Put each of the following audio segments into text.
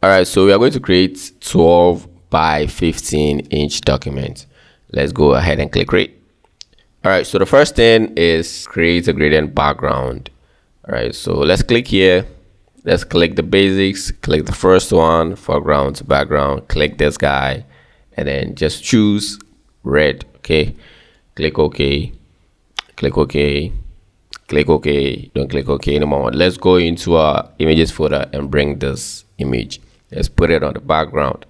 All right, so we are going to create 12 by 15 inch document. Let's go ahead and click create. All right, so the first thing is create a gradient background. All right, so let's click here. Let's click the basics, click the first one, foreground to background, click this guy, and then just choose red. Okay, click OK, click OK, click OK. Don't click OK anymore. Let's go into our images folder and bring this image. Let's put it on the background.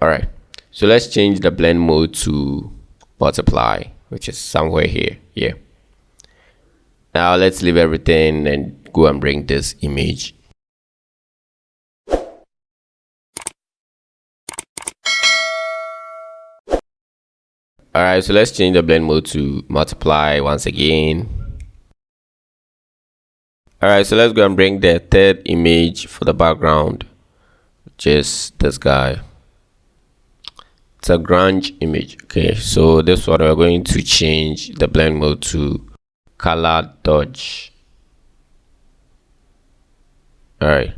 All right, so let's change the blend mode to multiply, which is somewhere here. Yeah. Now let's leave everything and go and bring this image. All right, so let's change the blend mode to multiply once again. All right, so let's go and bring the third image for the background, which is this guy. It's a grunge image. Okay, so this one we're going to change the blend mode to color dodge. All right,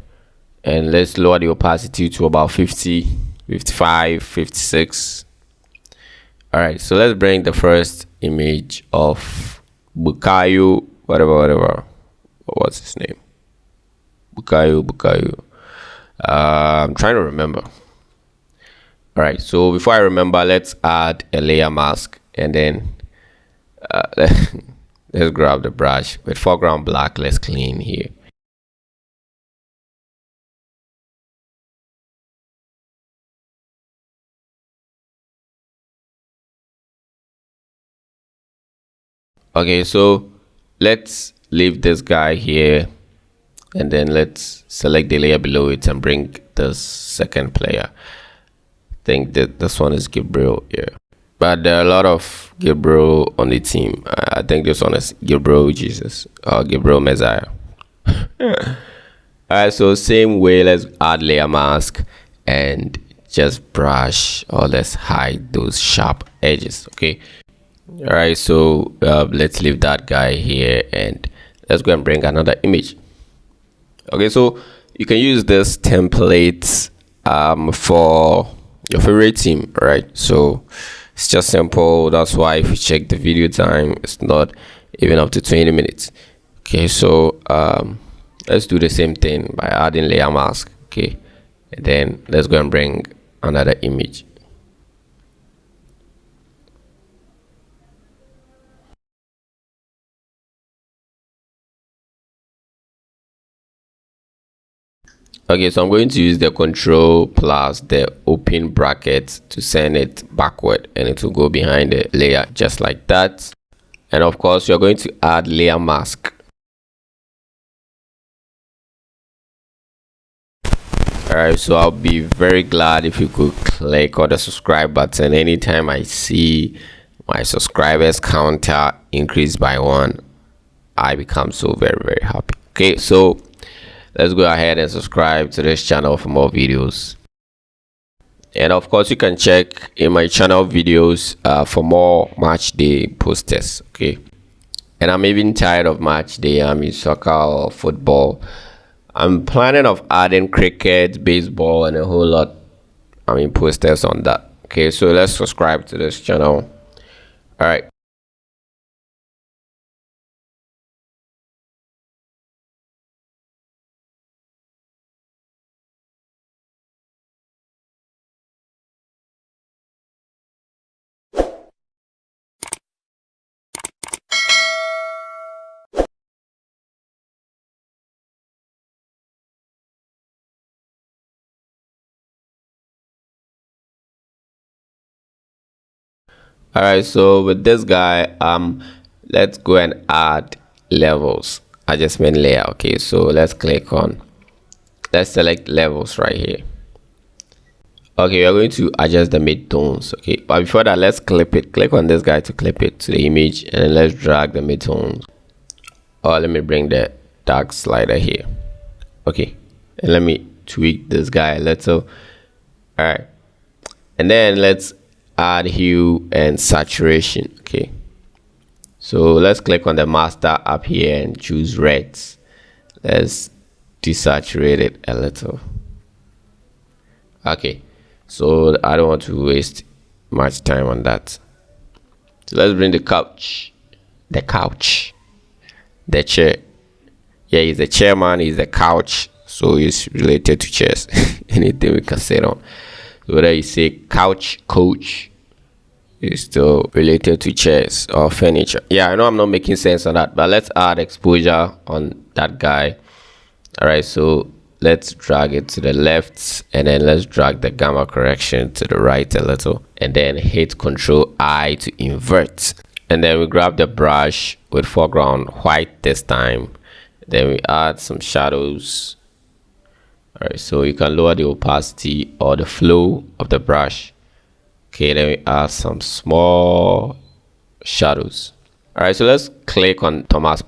and let's lower the opacity to about 50, 55, 56. All right, so let's bring the first image of Bukayo, whatever. What's his name? Bukayo. I'm trying to remember. All right, so before I remember, let's add a layer mask, and then let's grab the brush with foreground black. Let's clean here. Okay, so let's leave this guy here, and then let's select the layer below it and bring the second player. I think that this one is Gabriel here, but there are a lot of Gabriel on the team. I think this one is Gabriel Jesus or Gabriel Messiah. All right, so same way, let's add layer mask and just brush, or let's hide those sharp edges. Okay. All right, so let's leave that guy here and let's go and bring another image. Okay, so you can use this template for your favorite team, right? So it's just simple. That's why if you check the video time, it's not even up to 20 minutes. Okay, so let's do the same thing by adding layer mask. Okay, and then let's go and bring another image. Okay, so I'm going to use the control plus the open bracket to send it backward, and it will go behind the layer just like that. And of course, you're going to add layer mask. All right, so I'll be very glad if you could click on the subscribe button. Anytime I see my subscribers counter increase by 1, I become so very happy. Okay, so let's go ahead and subscribe to this channel for more videos. And of course, you can check in my channel videos for more match day posters. Okay, and I'm even tired of match day. I mean, soccer or football. I'm planning of adding cricket, baseball, and a whole lot, I mean, posters on that. Okay, so let's subscribe to this channel. All right. All right, so with this guy, let's go and add levels, adjustment layer. Okay, so let's select levels right here. Okay, we're going to adjust the midtones. Okay, but before that, let's click on this guy to clip it to the image, and then let's drag the midtones. Or let me bring the dark slider here. Okay, and let me tweak this guy a little. All right, and then let's add hue and saturation. Okay, so let's click on the master up here and choose reds. Let's desaturate it a little. Okay, so I don't want to waste much time on that. So let's bring the couch, the chair. Yeah, he's the chairman, he's the couch, so he's related to chairs. Anything we can sit on. So whether you say couch coach, is still related to chairs or furniture. Yeah, I know I'm not making sense on that, but let's add exposure on that guy. All right, so let's drag it to the left, and then let's drag the gamma correction to the right a little, and then hit Control I to invert. And then we grab the brush with foreground white this time. Then we add some shadows. All right, so you can lower the opacity or the flow of the brush. Okay, then we add some small shadows. All right, so let's click on Thomas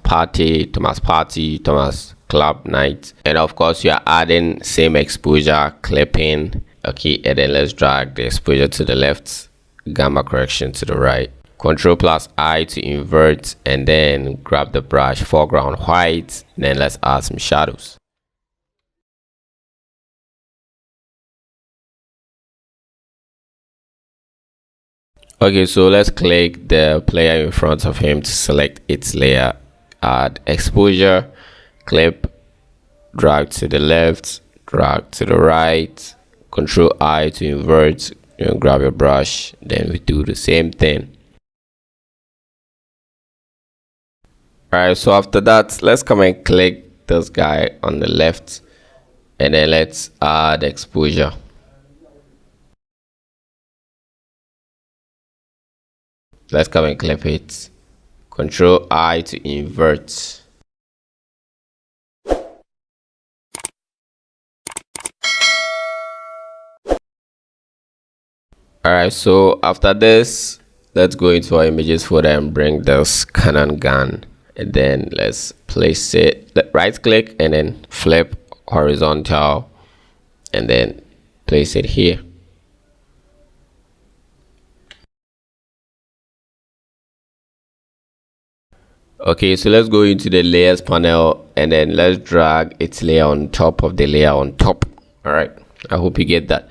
Club Night, and of course you are adding same exposure clipping. Okay, and then let's drag the exposure to the left, gamma correction to the right. Control plus I to invert, and then grab the brush foreground white, and then let's add some shadows. Okay, so let's click the player in front of him to select its layer, add exposure, clip, drag to the left, drag to the right, Control I to invert, grab your brush, then we do the same thing. Alright, so after that, let's come and click this guy on the left, and then let's add exposure. Let's come and clip it. Control I to invert. Alright, so after this, let's go into our images folder and bring this Canon gun, and then let's place it, right click and then flip horizontal, and then place it here. Okay, so let's go into the layers panel, and then let's drag its layer on top of the layer on top. All right, I hope you get that.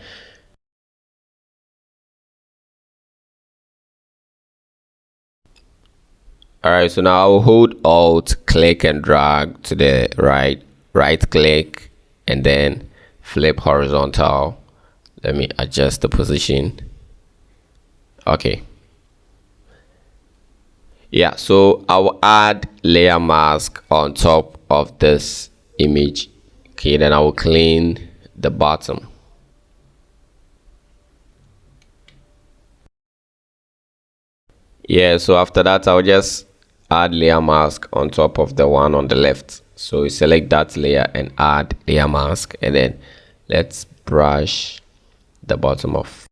All right, so now I'll hold Alt, click and drag to the right click, and then flip horizontal. Let me adjust the position. Okay. Yeah, so I'll add layer mask on top of this image. Okay, then I will clean the bottom. Yeah, so after that I'll just add layer mask on top of the one on the left. So we select that layer and add layer mask, and then let's brush the bottom off.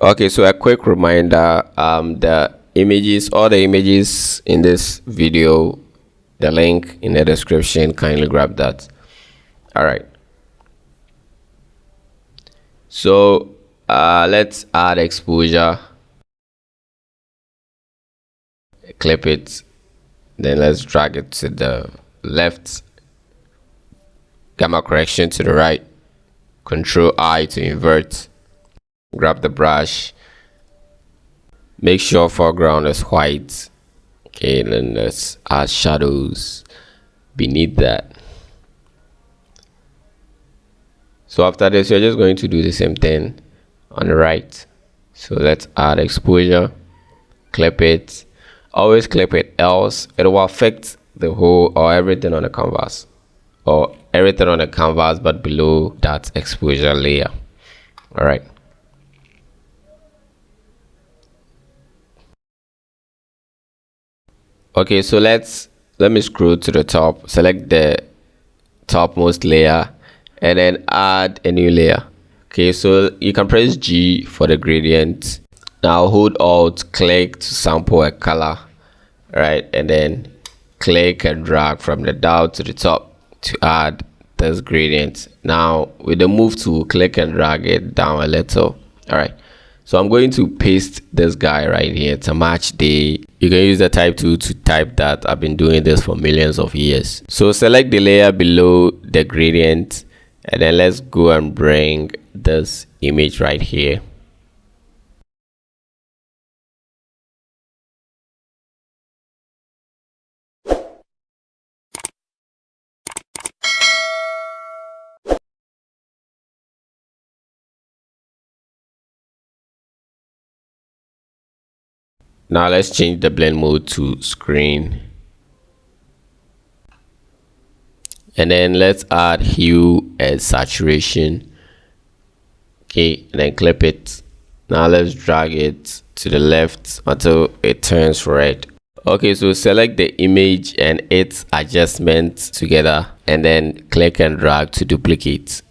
Okay, so a quick reminder, all the images in this video, the link in the description, kindly grab that. All right, so let's add exposure, clip it, then let's drag it to the left, gamma correction to the right, Control I to invert. Grab the brush, make sure foreground is white. Okay, then let's add shadows beneath that. So after this, you're just going to do the same thing on the right. So let's add exposure, clip it. Always clip it, else it will affect the whole or everything on the canvas, or everything on the canvas but below that exposure layer. All right. Okay, so let me scroll to the top, select the topmost layer, and then add a new layer. Okay, so you can press G for the gradient. Now hold Alt, click to sample a color, right, and then click and drag from the down to the top to add this gradient. Now with the move tool, click and drag it down a little. All right, So I'm going to paste this guy right here. It's a Matchday. You can use the type tool to type that. I've been doing this for millions of years. So select the layer below the gradient, and then let's go and bring this image right here. Now let's change the blend mode to screen, and then let's add hue and saturation. Okay, and then clip it. Now let's drag it to the left until it turns red. Okay, so select the image and its adjustments together, and then click and drag to duplicate.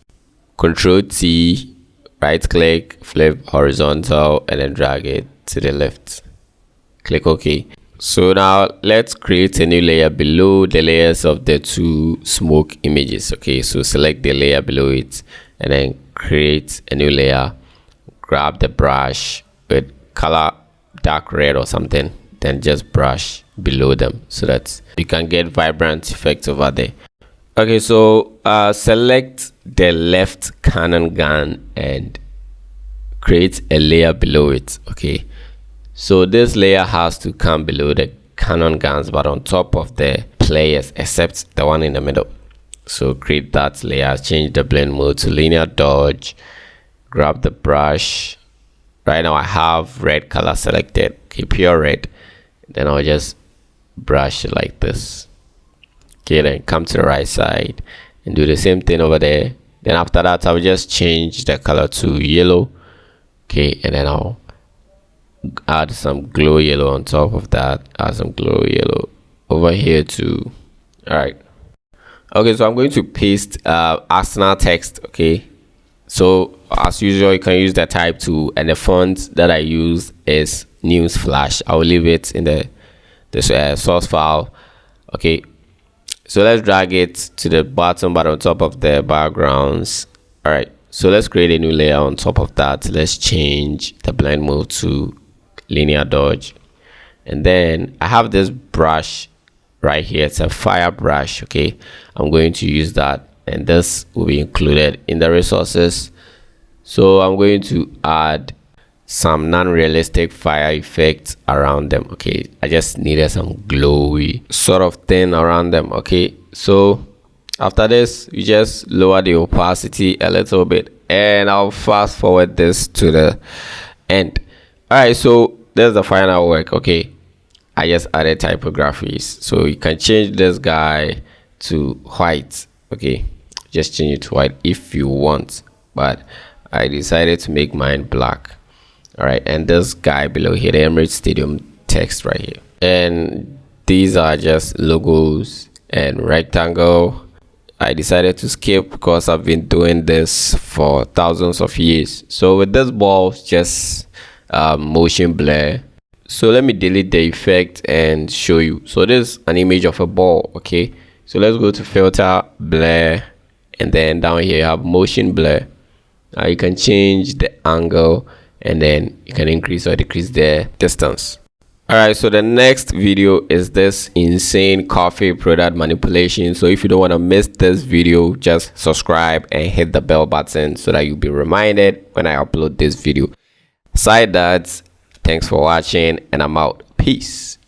Control T, right click, flip horizontal, and then drag it to the left. Click OK. So now let's create a new layer below the layers of the two smoke images. Okay, so select the layer below it and then create a new layer. Grab the brush with color dark red or something, then just brush below them so that you can get vibrant effects over there. Okay, so select the left Canon gun and create a layer below it. Okay, so this layer has to come below the Canon guns but on top of the players except the one in the middle. So create that layer, change the blend mode to linear dodge, grab the brush. Right now I have red color selected, okay, pure red. Then I'll just brush it like this. Okay, then come to the right side and do the same thing over there. Then after that I'll just change the color to yellow. Okay, and then I'll add some glow yellow on top of that, add some glow yellow over here too. All right, okay, so I'm going to paste Arsenal text. Okay, so as usual you can use the type tool, and the font that I use is Newsflash. I'll leave it in the source file. Okay, so let's drag it to the bottom but on top of the backgrounds. All right, so let's create a new layer on top of that. Let's change the blend mode to linear dodge, and then I have this brush right here. It's a fire brush. Okay, I'm going to use that, and this will be included in the resources. So I'm going to add some non-realistic fire effects around them. Okay, I just needed some glowy sort of thing around them. Okay, so after this you just lower the opacity a little bit, and I'll fast forward this to the end. All right, so there's the final work. Okay, I just added typographies, so you can change this guy to white. Okay, just change it to white if you want, but I decided to make mine black. All right, and this guy below here, the Emirates Stadium text right here, and these are just logos and rectangle. I decided to skip because I've been doing this for thousands of years. So with this ball, just motion blur. So let me delete the effect and show you. So this is an image of a ball. Okay, so let's go to filter, blur, and then down here you have motion blur. Now you can change the angle, and then you can increase or decrease the distance. All right, so the next video is this insane coffee product manipulation. So if you don't want to miss this video, just subscribe and hit the bell button so that you'll be reminded when I upload this video. Aside that, thanks for watching, and I'm out. Peace.